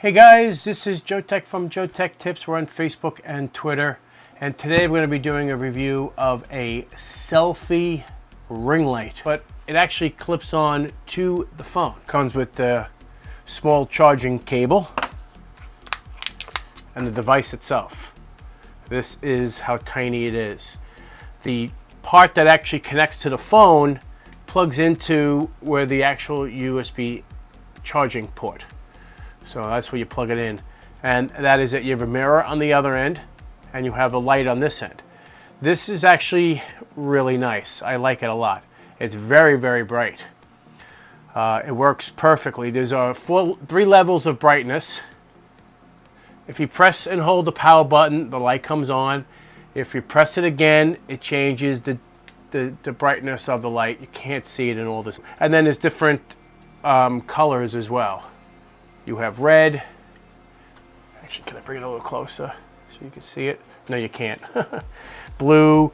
Hey guys, this is Joeteck from JoeteckTips. We're on Facebook and Twitter, and today we're going to be doing a review of a Selfie Ring Light, but it actually clips on to the phone. Comes with the small charging cable and the device itself. This is how tiny it is. The part that actually connects to the phone plugs into where the actual USB charging port. So that's where you plug it in, and that is it. You have a mirror on the other end and you have a light on this end. This is actually really nice. I like it a lot. It's very, very bright. It works perfectly. There's 3 levels of brightness. If you press and hold the power button, the light comes on. If you press it again, it changes the brightness of the light. You can't see it in all this. And then there's different colors as well. You have red. Actually, can I bring it a little closer so you can see it? No, you can't. Blue.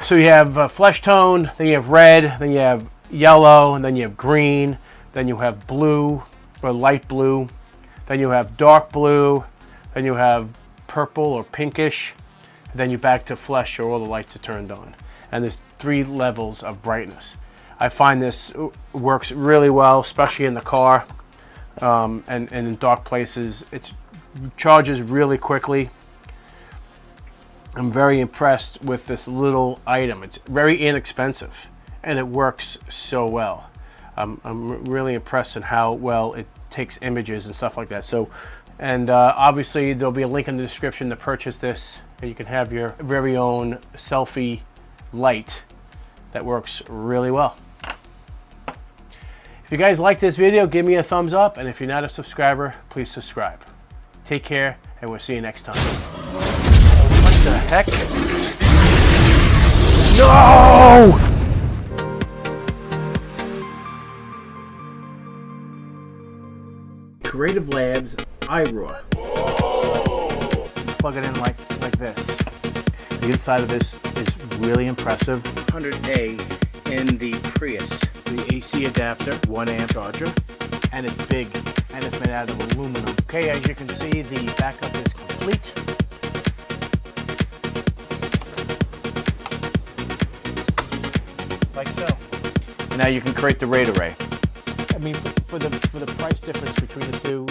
So you have flesh tone, then you have red, then you have yellow, and then you have green, then you have blue or light blue, then you have dark blue, then you have purple or pinkish, and then you're back to flesh or all the lights are turned on. And there's 3 levels of brightness. I find this works really well, especially in the car. And in dark places. It charges really quickly. I'm very impressed with this little item. It's very inexpensive and it works so well. I'm really impressed in how well it takes images and stuff like that. So, and obviously there'll be a link in the description to purchase this, and you can have your very own selfie light that works really well. If you guys like this video, give me a thumbs up, and if you're not a subscriber, please subscribe. Take care, and we'll see you next time. What the heck? No! Creative Labs iRaw. Plug it in like this. The inside of this is really impressive. 100A in the Prius. The AC adapter, 1 amp charger, and it's big, and it's made out of aluminum. Okay, as you can see, the backup is complete. Like so. Now you can create the RAID array. I mean, for the price difference between the two,